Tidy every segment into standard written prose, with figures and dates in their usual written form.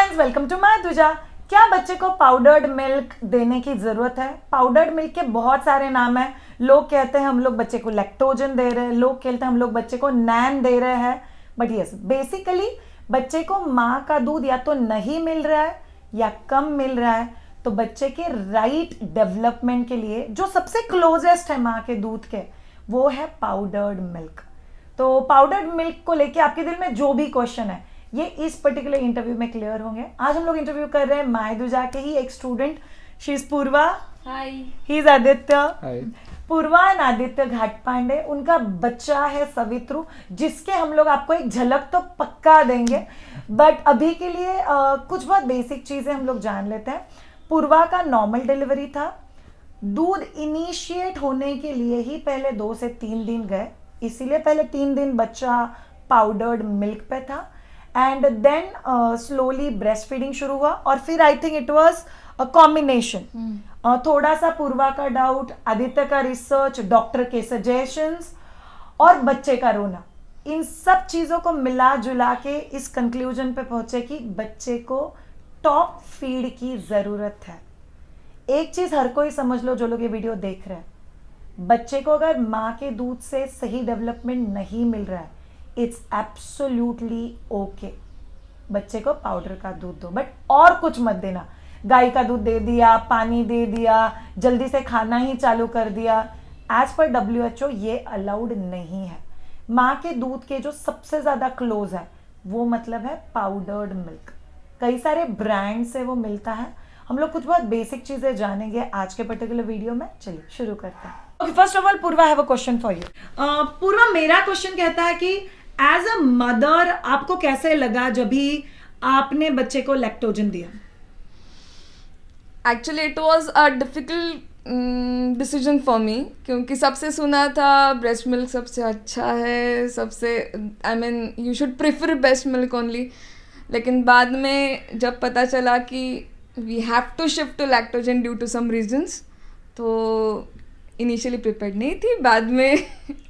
Friends, welcome to my Duja. क्या बच्चे को पाउडर्ड मिल्क देने की जरूरत है? पाउडर्ड मिल्क के बहुत सारे नाम हैं। लोग कहते हैं हम लोग बच्चे को लैक्टोजन दे रहे हैं, लोग कहते हैं हम लोग बच्चे को नैन दे रहे हैं। बट यस, बेसिकली बच्चे को माँ का दूध या तो नहीं मिल रहा है या कम मिल रहा है, तो बच्चे के राइट डेवलपमेंट के लिए जो सबसे क्लोजेस्ट है माँ के दूध के, वो है पाउडर्ड मिल्क। तो पाउडर्ड मिल्क को लेके आपके दिल में जो भी क्वेश्चन है, ये इस पर्टिकुलर इंटरव्यू में क्लियर होंगे। आज हम लोग इंटरव्यू कर रहे हैं मायदुजा के ही एक student. She is Purva, hi. He is Aditya. Hi. Purva and Aditya Ghatpande, उनका बच्चा है सवित्रु, जिसके हम लोग आपको एक झलक तो पक्का देंगे। बट अभी के लिए कुछ बहुत बेसिक चीजें हम लोग जान लेते हैं। पूर्वा का नॉर्मल डिलीवरी था। दूध इनिशिएट होने के लिए ही पहले 2 से 3 दिन गए, इसीलिए पहले 3 दिन बच्चा पाउडर्ड मिल्क पे था। And then slowly breast feeding शुरू हुआ, और फिर I think it was a combination. थोड़ा सा पूर्वा का डाउट, आदित्य का रिसर्च, डॉक्टर के सजेशंस और बच्चे का रोना, इन सब चीज़ों को मिला जुला के इस कंक्लूजन पे पहुंचे कि बच्चे को टॉप फीड की ज़रूरत है। एक चीज़ हर कोई समझ लो जो लोग ये वीडियो देख रहे हैं, बच्चे को अगर माँ के दूध से सही डेवलपमेंट नहीं मिल रहा है, इट्स एब्सोल्युटली ओके। बच्चे को पाउडर का दूध दो, बट और कुछ मत देना। गाय का दूध दे दिया, पानी दे दिया, जल्दी से खाना ही चालू कर दिया, एज पर WHO ये अलाउड नहीं है। माँ के दूध के जो सबसे ज़्यादा क्लोज है वो मतलब है पाउडर्ड मिल्क। कई सारे ब्रांड से वो मिलता है। हम लोग कुछ बहुत बेसिक चीज़ें जानेंगे आज के पर्टिकुलर वीडियो में। चलिए शुरू करते हैं। Okay, first of all Purva, I have a question for you. Purva, मेरा क्वेश्चन कहता है कि एज अ मदर आपको कैसे लगा जब भी आपने बच्चे को लैक्टोजन दिया? Actually it was a difficult decision for me, क्योंकि सबसे सुना था ब्रेस्ट मिल्क सबसे अच्छा है, सबसे I mean you should prefer breast milk only. लेकिन बाद में जब पता चला कि we have to shift to Lactogen due to some reasons, तो इनिशियली प्रिपेयर्ड नहीं थी, बाद में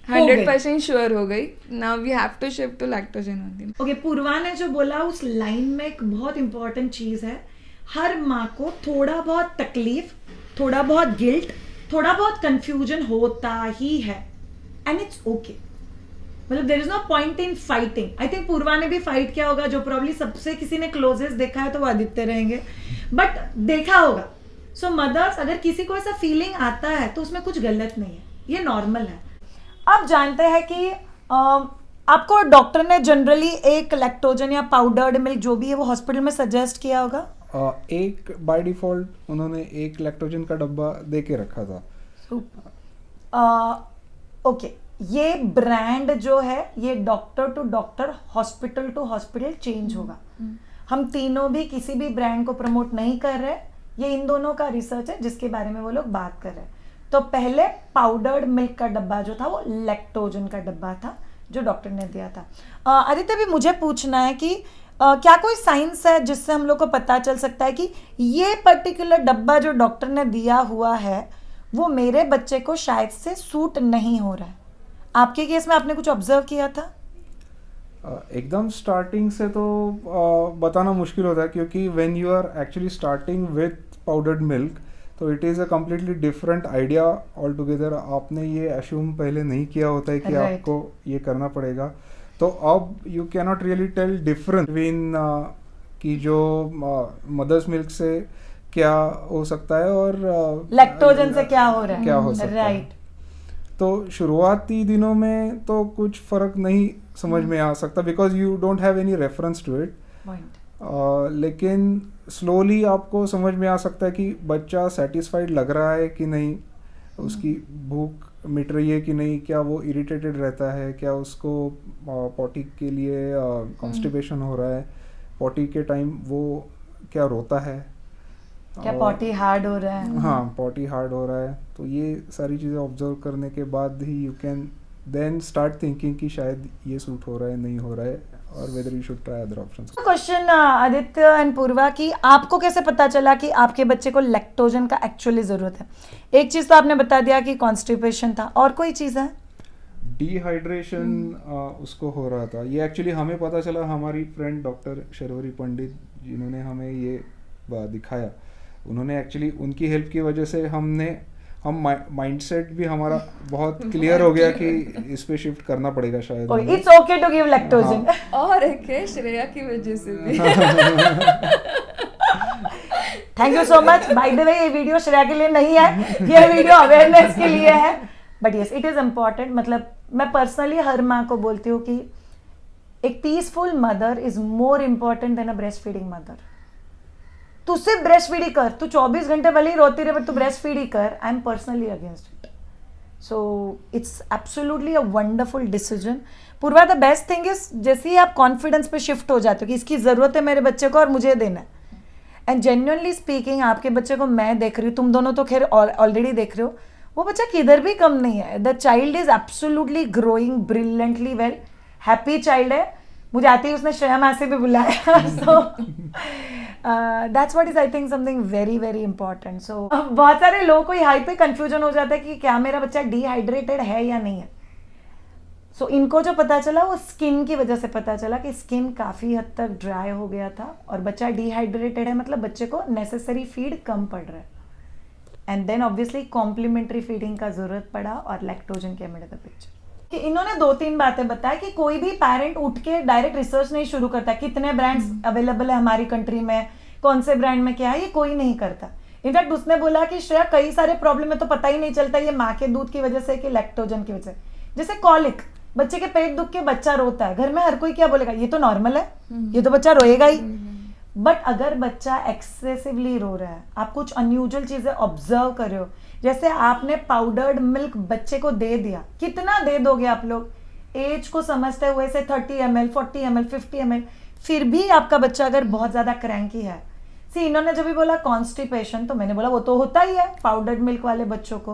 100% श्योर हो गई। Now we have to shift to Lactogen only. Okay, Purva ने जो बोला उस लाइन में एक बहुत इंपॉर्टेंट चीज है। हर माँ को थोड़ा बहुत तकलीफ, थोड़ा बहुत गिल्ट, थोड़ा बहुत कंफ्यूजन होता ही है, एंड इट्स ओके। मतलब there is no point in fighting. I think Purva ने भी फाइट किया होगा, जो प्रॉब्ली सबसे किसी ने क्लोजेस्ट देखा है तो वो आदित्य रहेंगे, बट देखा होगा। सो मदर्स, अगर किसी को ऐसा फीलिंग आता है तो उसमें कुछ गलत नहीं है, ये नॉर्मल है। आप जानते हैं कि आपको डॉक्टर ने जनरली एक लैक्टोजन या पाउडर्ड मिल्क जो भी है वो हॉस्पिटल में सजेस्ट किया होगा? एक बाय डिफॉल्ट उन्होंने एक लैक्टोजन का डब्बा दे के रखा था। ओके, ये ब्रांड जो है ये doctor to doctor, hospital to hospital change होगा। हम तीनों भी किसी भी ब्रांड को प्रमोट नहीं कर रहे, ये इन दोनों का रिसर्च है जिसके बारे में वो लोग बात कर रहे हैं। तो पहले पाउडर्ड मिल्क का डब्बा जो था वो लैक्टोजन का डब्बा था जो डॉक्टर ने दिया था। आदित्य, भी मुझे पूछना है कि क्या कोई साइंस है जिससे हम लोग को पता चल सकता है कि ये पर्टिकुलर डब्बा जो डॉक्टर ने दिया हुआ है वो मेरे बच्चे को शायद से सूट नहीं हो रहा है? आपके केस में आपने कुछ ऑब्जर्व किया था? एकदम स्टार्टिंग से तो बताना मुश्किल होता है, क्योंकि when you are actually starting with powdered milk तो it is a completely different idea all together. आपने ये अश्यूम पहले नहीं किया होता है कि Right. आपको ये करना पड़ेगा, तो अब you can not really tell difference between कि जो मदर्स मिल्क से क्या हो सकता है और लैक्टोजन से क्या हो रहा है, क्या हो सकता है। राइट। तो शुरुआती दिनों में तो कुछ फर्क नहीं समझ में आ सकता, because you don't have any reference to it. Point. लेकिन स्लोली आपको समझ में आ सकता है कि बच्चा सेटिस्फाइड लग रहा है कि नहीं, उसकी भूख मिट रही है कि नहीं, क्या वो इरिटेटेड रहता है, क्या उसको पॉटी के लिए कॉन्स्टिपेशन हो रहा है, पॉटी के टाइम वो क्या रोता है, क्या पॉटी हार्ड हो रहा है? हाँ, पॉटी हार्ड हो रहा है। तो ये सारी चीज़ें ऑब्जर्व करने के बाद ही you can then start thinking कि शायद ये सूट हो रहा है, नहीं हो रहा है, और whether you should try other options. Question Aditya and Purva की, आपको कैसे पता चला कि आपके बच्चे को लैक्टोजन का एक्चुअली जरूरत है? एक चीज तो आपने बता दिया कि कॉन्स्टिपेशन था, और कोई चीज है? डिहाइड्रेशन उसको हो रहा था। ये एक्चुअली हमें पता चला, हमारी फ्रेंड डॉक्टर शर्वरी पंडित जिन्होंने हमें ये दिखाया, उन्होंने एक्चुअली उनकी हेल्प की वजह से हम माइंडसेट भी हमारा बहुत क्लियर हो गया कि इस पे शिफ्ट करना पड़ेगा शायद हमें। It's okay to give Lactogen. और एक है श्रेया की वजह से भी। Thank you so much. By the way ये वीडियो श्रेया के लिए नहीं है, ये वीडियो अवेयरनेस के लिए है, but yes it is important. मतलब मैं पर्सनली हर माँ को बोलती हूँ कि एक peaceful mother is more important than a breast feeding mother. तू सिर्फ ब्रेस्ट फीड ही कर, तू 24 घंटे भले ही रोती रहे बट तू ब्रेस्ट फीड ही कर। I am personally against it. So it's absolutely a wonderful decision. Purva the best thing is जैसे ही आप कॉन्फिडेंस पे शिफ्ट हो जाते हो कि इसकी जरूरत है मेरे बच्चे को और मुझे देना है, एंड जेन्युइनली स्पीकिंग आपके बच्चे को मैं देख रही हूँ, तुम दोनों तो खैर ऑलरेडी देख रहे हो, वो बच्चा किधर भी कम नहीं है। The child is absolutely growing brilliantly well, happy child है। मुझे आते ही उसने श्रेया माँ से भी बुलाया। So that's what is I think something very very important. So बहुत सारे लोगों को यहाँ पे कंफ्यूजन हो जाता है कि क्या मेरा बच्चा डिहाइड्रेटेड है या नहीं है। सो इनको जो पता चला वो स्किन की वजह से पता चला कि स्किन काफ़ी हद तक ड्राई हो गया था और बच्चा डिहाइड्रेटेड है, मतलब बच्चे को नेसेसरी फीड कम पड़ रहा है। And then obviously complementary feeding का जरूरत पड़ा और Lactogen came into the picture. कि इन्होंने 2-3 बातें बताई कि कोई भी पेरेंट उठ के डायरेक्ट रिसर्च नहीं शुरू करता कितने ब्रांड्स अवेलेबल है हमारी कंट्री में, कौन से ब्रांड में क्या है, ये कोई नहीं करता। इनफैक्ट उसने बोला कि श्रेया कई सारे प्रॉब्लम है तो पता ही नहीं चलता ये माँ के दूध की वजह से कि लैक्टोजन की वजह से। जैसे कॉलिक, बच्चे के पेट दुख के बच्चा रोता है, घर में हर कोई क्या बोलेगा, ये तो नॉर्मल है, ये तो बच्चा रोएगा ही। बट अगर बच्चा एक्सेसिवली रो रहा है, आप कुछ अनयूजुअल चीजें ऑब्जर्व कर रहे हो, जैसे आपने पाउडर्ड मिल्क बच्चे को दे दिया, कितना दे दोगे आप लोग, एज को समझते हुए से 30 ml, 40 ml, 50 ml, फिर भी आपका बच्चा अगर बहुत ज्यादा क्रैंकी है। सी इन्होंने जब भी बोला कॉन्स्टिपेशन, तो मैंने बोला वो तो होता ही है पाउडर्ड मिल्क वाले बच्चों को।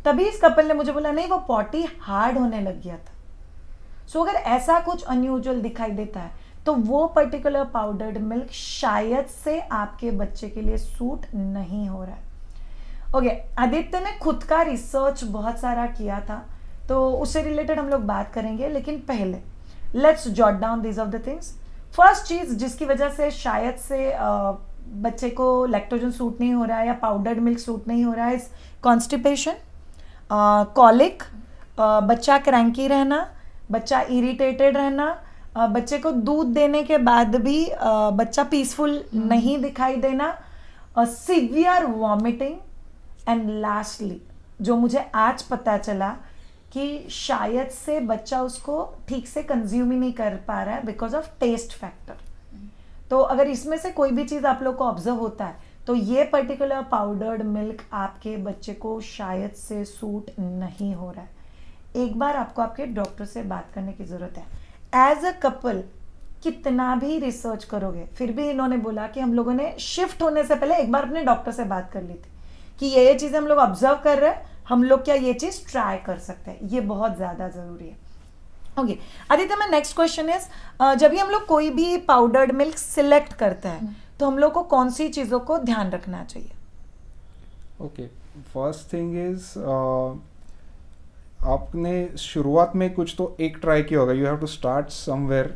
तभी इस कपल ने मुझे बोला नहीं वो पॉटी हार्ड होने लग गया था। सो अगर ऐसा कुछ अनयूजुअल दिखाई देता है तो वो पर्टिकुलर पाउडर्ड मिल्क शायद से आपके बच्चे के लिए सूट नहीं हो रहा है। ओके, आदित्य ने खुद का रिसर्च बहुत सारा किया था तो उससे रिलेटेड हम लोग बात करेंगे, लेकिन पहले let's jot down these of the things. First चीज जिसकी वजह से शायद से बच्चे को लैक्टोजन सूट नहीं हो रहा है या पाउडर्ड मिल्क सूट नहीं हो रहा है, इज कॉन्स्टिपेशन, कॉलिक, बच्चा क्रैंकी रहना, बच्चा इरिटेटेड रहना, बच्चे को दूध देने के बाद भी बच्चा पीसफुल नहीं दिखाई देना, सिवियर वॉमिटिंग, एंड लास्टली जो मुझे आज पता चला कि शायद से बच्चा उसको ठीक से कंज्यूम ही नहीं कर पा रहा है बिकॉज ऑफ टेस्ट फैक्टर। तो अगर इसमें से कोई भी चीज़ आप लोग को ऑब्जर्व होता है तो ये पर्टिकुलर पाउडर्ड मिल्क आपके बच्चे को शायद से सूट नहीं हो रहा है। एक बार आपको आपके डॉक्टर से बात करने की ज़रूरत है। एज अ कपल कितना भी रिसर्च करोगे, फिर भी इन्होंने बोला कि हम लोगों ने शिफ्ट होने से पहले एक बार अपने डॉक्टर से बात कर ली थी कि ये चीज़ें हम लोग ऑब्जर्व कर रहे हैं, हम लोग क्या ये चीज़ ट्राई कर सकते हैं, ये बहुत ज़्यादा ज़रूरी है। ओके आदित्य, मैं नेक्स्ट क्वेश्चन इज, जब भी हम लोग कोई भी पाउडर्ड मिल्क सिलेक्ट करते हैं तो हम लोग को कौन सी चीज़ों को ध्यान रखना चाहिए? ओके, फर्स्ट थिंग इज आपने शुरुआत में कुछ तो एक ट्राई किया होगा, you have to start somewhere.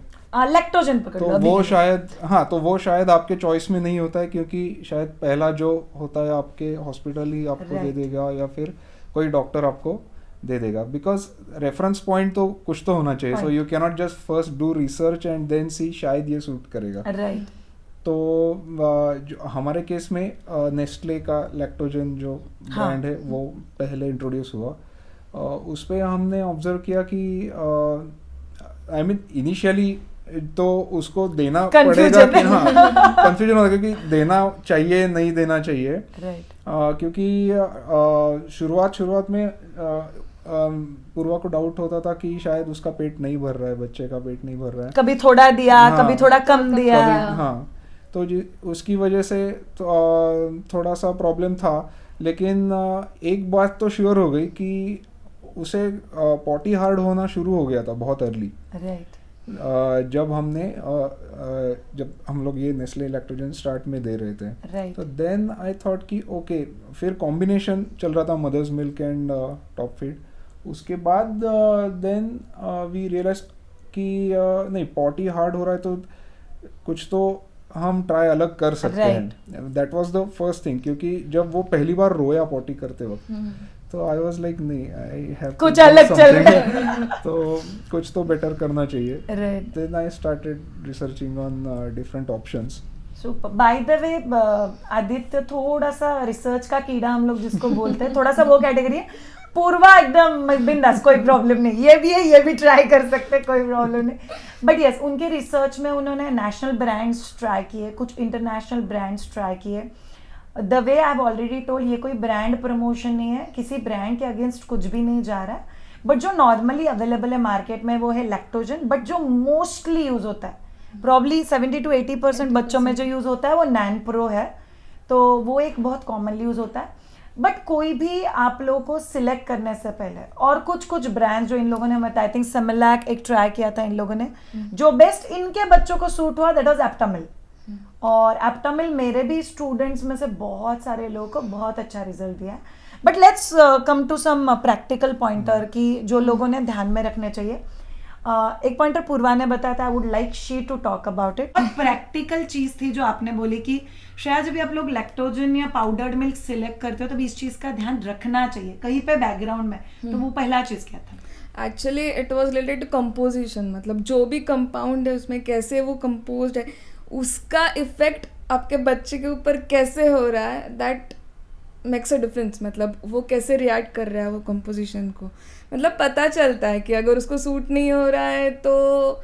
Lactogen पकड़ लो, तो वो शायद आपके चॉइस में नहीं होता है, क्योंकि शायद पहला जो होता है आपके हॉस्पिटल ही आपको दे देगा या फिर कोई डॉक्टर आपको दे देगा, बिकॉज रेफरेंस पॉइंट तो कुछ तो होना चाहिए। So you can not just first do research and then see शायद ये सूट करेगा। राइट। तो जो हमारे केस में नेस्ले का लैक्टोजन जो ब्रांड है वो पहले इंट्रोड्यूस हुआ, उस पर हमने ऑब्जर्व किया कि आई मीन इनिशियली तो उसको देना पड़ेगा कि हाँ कंफ्यूजन होता है क्योंकि देना चाहिए नहीं देना चाहिए। राइट। क्योंकि शुरुआत में पूर्वा को डाउट होता था कि शायद उसका पेट नहीं भर रहा है, बच्चे का पेट नहीं भर रहा है, कभी थोड़ा दिया कभी थोड़ा कम दिया। हाँ, तो उसकी वजह से तो, थोड़ा सा प्रॉब्लम था। लेकिन एक बात तो श्योर हो गई कि उसे पॉटी हार्ड होना शुरू हो गया था बहुत अर्ली। राइट। जब हम लोग ये नेस्ले लैक्टोजन स्टार्ट में दे रहे थे, right. तो देन आई थॉट कि ओके, फिर कॉम्बिनेशन चल रहा था mothers milk and top feed. उसके बाद देन वी रियलाइज कि नहीं, पॉटी हार्ड हो रहा है तो कुछ तो हम ट्राई अलग कर सकते हैं. That was the first thing, क्योंकि जब वो पहली बार रोया पॉटी करते वक्त, तो आई वाज लाइक नहीं, आई हैव कुछ अलग चल रहा है. तो कुछ तो बेटर करना चाहिए. Right. Then I started researching on different options. Super. By the way, Aditya थोड़ा सा रिसर्च का कीड़ा हम लोग जिसको बोलते हैं, थोड़ा सा वो कैटेगरी है. पूर्वा एकदम बिंदास, कोई प्रॉब्लम नहीं, ये भी है, ये भी ट्राई कर सकते हैं, कोई प्रॉब्लम नहीं. बट यस, उनके रिसर्च में उन्होंने नेशनल ब्रांड्स ट्राई किए, कुछ इंटरनेशनल ब्रांड्स ट्राई किए. The way I have already told, ये कोई ब्रांड प्रमोशन नहीं है, किसी ब्रांड के अगेंस्ट कुछ भी नहीं जा रहा है. बट जो नॉर्मली अवेलेबल है मार्केट में वो है लैक्टोजन. बट जो मोस्टली यूज होता है, प्रॉब्ली 70 to 80% बच्चों में जो यूज होता है वो नैन प्रो है. तो वो एक बहुत कॉमनली यूज होता है. बट कोई भी आप लोगों को सिलेक्ट करने से पहले, और कुछ ब्रांड जो इन लोगों ने बताया, आई थिंक सेमिलैक एक ट्राई किया था इन लोगों ने, जो बेस्ट इनके बच्चों को सूट हुआ, दैट वाज एप्टामिल. और एप्टामिल मेरे भी स्टूडेंट्स में से बहुत सारे लोगों को बहुत अच्छा रिजल्ट दिया है. But let's come to some practical pointer की जो लोगों ने ध्यान में रखने चाहिए. एक पॉइंटर पूर्वा ने बताया था, I would like she to talk about it. Practical चीज थी जो आपने बोली कि शायद जब भी आप लोग लैक्टोजन या पाउडर्ड मिल्क सिलेक्ट करते हो तब इस चीज का ध्यान रखना चाहिए कहीं पे बैकग्राउंड में. तो वो पहला चीज क्या था? Actually it was related to composition. मतलब जो भी कंपाउंड है उसमें कैसे वो कंपोज्ड है, उसका इफेक्ट आपके बच्चे के ऊपर कैसे हो रहा है, दैट मेक्स अ डिफरेंस. मतलब वो कैसे रिएक्ट कर रहा है वो कंपोजिशन को, मतलब पता चलता है कि अगर उसको सूट नहीं हो रहा है तो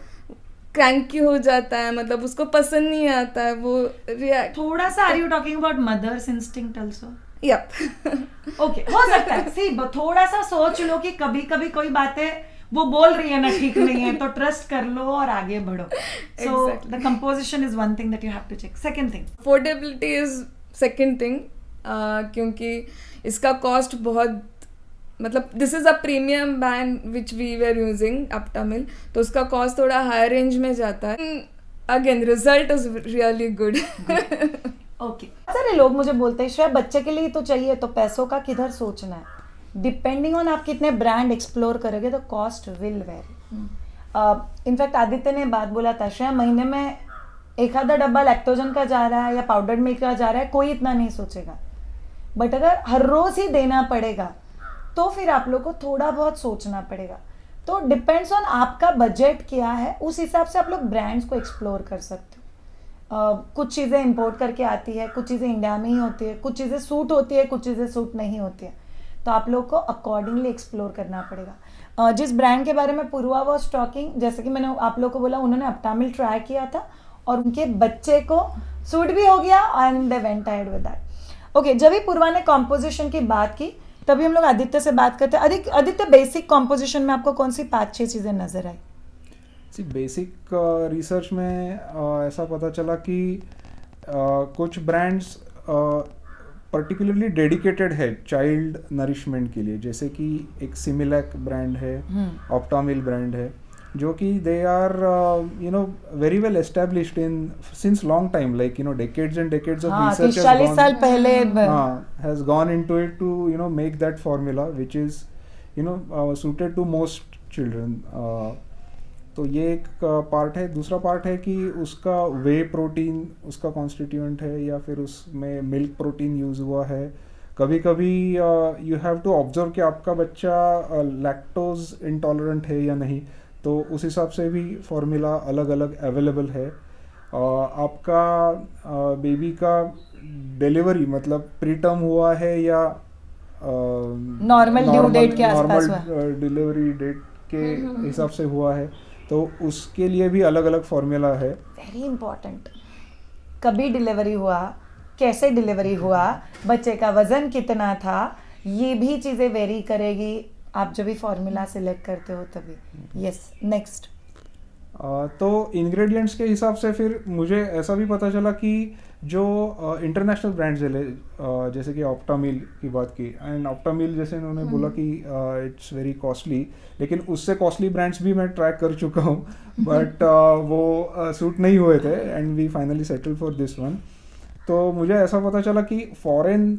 क्रैंकी हो जाता है, मतलब उसको पसंद नहीं आता है वो रिएक्ट. थोड़ा सा are you talking about mothers instinct also? Yep. Okay, हो सकता है. सी, थोड़ा सा सोच लो कि कभी कभी कोई बातें वो बोल रही है ना ठीक नहीं है, तो ट्रस्ट कर लो और आगे बढ़ो. So the composition is one thing that you have to check. Second thing, affordability is second thing. क्योंकि इसका कॉस्ट बहुत, मतलब this is a premium brand which we were using Aptamil, तो उसका कॉस्ट थोड़ा हाई रेंज में जाता है. Again result is really good. Okay. सारे लोग मुझे बोलते हैं श्रेया बच्चे के लिए तो चाहिए, तो पैसों का किधर सोचना है? डिपेंडिंग ऑन आप कितने ब्रांड एक्सप्लोर करोगे तो cost will very. In fact Aditya ने बात बोला था, श्रेया महीने में एक आधा डब्बा लैक्टोजन का जा रहा है या पाउडर्ड मिल्क का जा रहा है, कोई इतना नहीं सोचेगा. बट अगर हर रोज ही देना पड़ेगा तो फिर आप लोग को थोड़ा बहुत सोचना पड़ेगा. तो डिपेंड्स ऑन आपका बजट क्या है, उस हिसाब से आप लोग ब्रांड्स को एक्सप्लोर कर सकते हो. कुछ चीज़ें इंपोर्ट करके आती है, कुछ चीज़ें इंडिया में ही होती है, कुछ चीज़ें सूट होती है, कुछ चीज़ें सूट नहीं होती है. तो आप लोग को अकॉर्डिंगली एक्सप्लोर करना पड़ेगा. जिस ब्रांड के बारे में पूर्वा वॉज टॉकिंग, जैसे कि मैंने आप लोग को बोला, उन्होंने एप्टामिल ट्राई किया था और उनके बच्चे को सूट भी हो गया and they went ahead with that. Okay, जब भी पूर्वा ने कॉम्पोजिशन की बात की तभी हम लोग आदित्य से बात करते हैं. आदित्य, बेसिक कॉम्पोजिशन में आपको कौन सी 5-6 चीज़ें नजर आई? बेसिक रिसर्च में ऐसा पता चला कि कुछ ब्रांड्स पर्टिकुलरली डेडिकेटेड है चाइल्ड नरिशमेंट के लिए, जैसे कि एक सिमिलैक ब्रांड है, ऑप्टामिल ब्रांड है, जो कि they are very well established in since long time, like decades and decades of research 40 साल पहले has gone into it to make that formula which is suited to most children. तो ये एक part है. दूसरा पार्ट है कि उसका वे प्रोटीन उसका कॉन्स्टिट्यूएंट है या फिर उसमें मिल्क प्रोटीन यूज़ हुआ है. कभी कभी यू हैव टू ऑब्जर्व कि आपका बच्चा लैक्टोज इंटॉलरेंट है या नहीं, तो उस हिसाब से भी फॉर्मूला अलग अलग अवेलेबल है. आपका बेबी का डिलीवरी मतलब प्रीटर्म हुआ है या नॉर्मल ड्यू डेट के आसपास हुआ, नॉर्मल डिलीवरी डेट के हिसाब से हुआ है, तो उसके लिए भी अलग अलग फॉर्मूला है. Very important. कभी डिलीवरी हुआ, कैसे डिलीवरी हुआ, बच्चे का वजन कितना था, ये भी चीज़ें वेरी करेगी आप जब भी फॉर्मूला सिलेक्ट करते हो तभी. Yes, next. तो इंग्रेडिएंट्स के हिसाब से फिर मुझे ऐसा भी पता चला कि जो इंटरनेशनल ब्रांड्स है, जैसे कि ऑप्टामिल की बात की, एंड ऑप्टामिल जैसे उन्होंने बोला कि इट्स वेरी कॉस्टली, लेकिन उससे कॉस्टली ब्रांड्स भी मैं ट्राई कर चुका हूँ, बट वो सूट नहीं हुए थे and we finally settle for this one. तो मुझे ऐसा पता चला कि फॉरेन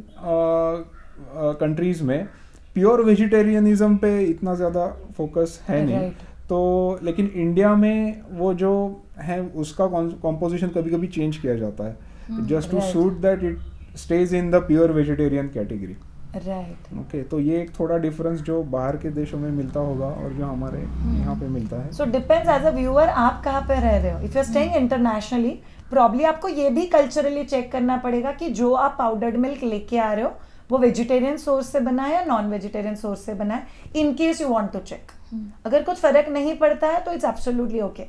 कंट्रीज़ में प्योर वेजिटेरियनिज्म पे इतना ज़्यादा फोकस है नहीं. तो लेकिन इंडिया में वो जो है उसका कॉम्पोजिशन कभी कभी चेंज किया जाता है just to right. Suit that it stage in the pure vegetarian category. Right. Okay, तो ये एक थोड़ा डिफरेंस जो बाहर के देशों में मिलता होगा और जो हमारे यहाँ पे मिलता है। So depends as a viewer आप कहाँ पे रह रहे हो। If you are staying internationally probably आपको ये भी कल्चरली चेक करना पड़ेगा कि जो आप पाउडर्ड मिल्क लेके आ रहे हो वो वेजिटेरियन सोर्स से बना है या नॉन वेजिटेरियन सोर्स से बना है, in case you want to check. अगर कुछ फर्क नहीं पड़ता है तो इट्स एब्सोल्युटली ओके।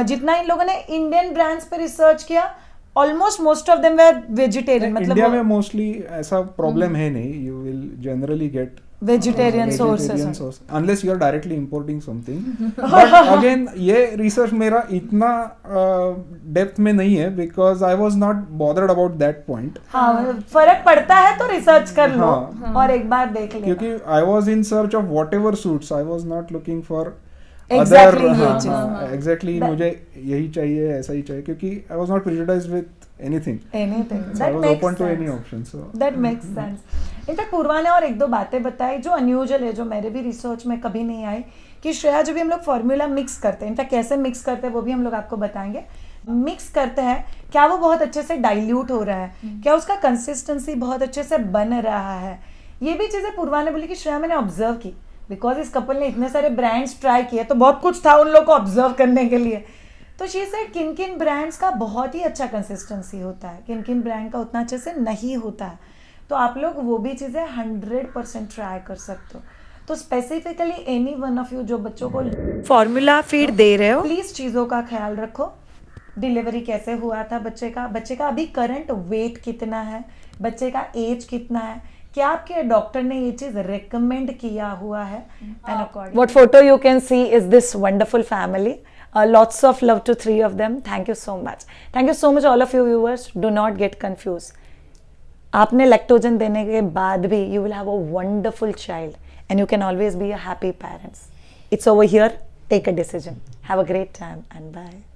जितना इन लोगों ने इंडियन ब्रांड्स पे रिसर्च किया almost most of them were vegetarian, मतलब इंडिया में मोस्टली ऐसा प्रॉब्लम है नहीं, you will generally get vegetarian sources unless you are directly importing something. But again ये रिसर्च मेरा इतना डेप्थ में नहीं है because I was not bothered about that point. हाँ, फर्क पड़ता है तो रिसर्च कर लो हाँ। और एक बार देख लेना। क्योंकि I was in search of whatever suits, I was not looking for Exactly ये चीज़। एग्जैक्टली मुझे यही चाहिए, ऐसा ही चाहिए, क्योंकि I was not prejudiced with anything, Anything. so I That was makes open to sense. any option, so That makes sense. In fact Purva ने और एक दो बातें बताई जो अनयूजुअल है, जो मेरे भी रिसर्च में कभी नहीं आई, कि श्रेया जो भी हम लोग फॉर्मूला मिक्स करते हैं, इनफैक्ट कैसे मिक्स करते हैं वो भी हम लोग आपको बताएंगे। मिक्स करते हैं क्या वो बहुत अच्छे से डाइल्यूट हो रहा है, क्या उसका कंसिस्टेंसी बहुत अच्छे से बन रहा है, ये भी चीज़ें पूर्वा ने बोली कि श्रेया मैंने ऑब्जर्व की, बिकॉज इस कपल ने इतने सारे ब्रांड्स ट्राई किए तो बहुत कुछ था उन लोग को ऑब्जर्व करने के लिए। तो शी सेड किन किन ब्रांड्स का बहुत ही अच्छा कंसिस्टेंसी होता है, किन किन ब्रांड का उतना अच्छे से नहीं होता है, तो आप लोग वो भी चीज़ें 100% ट्राई कर सकते हो। तो specifically any one of you जो बच्चों को फॉर्मूला फीड दे रहे हो, प्लीज़ चीज़ों का ख्याल रखो। डिलीवरी कैसे हुआ था बच्चे का अभी करंट वेट कितना है, बच्चे का एज कितना है, क्या आपके डॉक्टर ने ये चीज रिकमेंड किया हुआ है, and according what photo you can see is this wonderful family. Lots of love to 3 of them. Thank you so much. Thank you so much all of you viewers. Do not get confused. आपने lactogen देने के बाद भी you will have a wonderful child and you can always be a happy parents. It's over here. Take a decision. Have a great time and bye.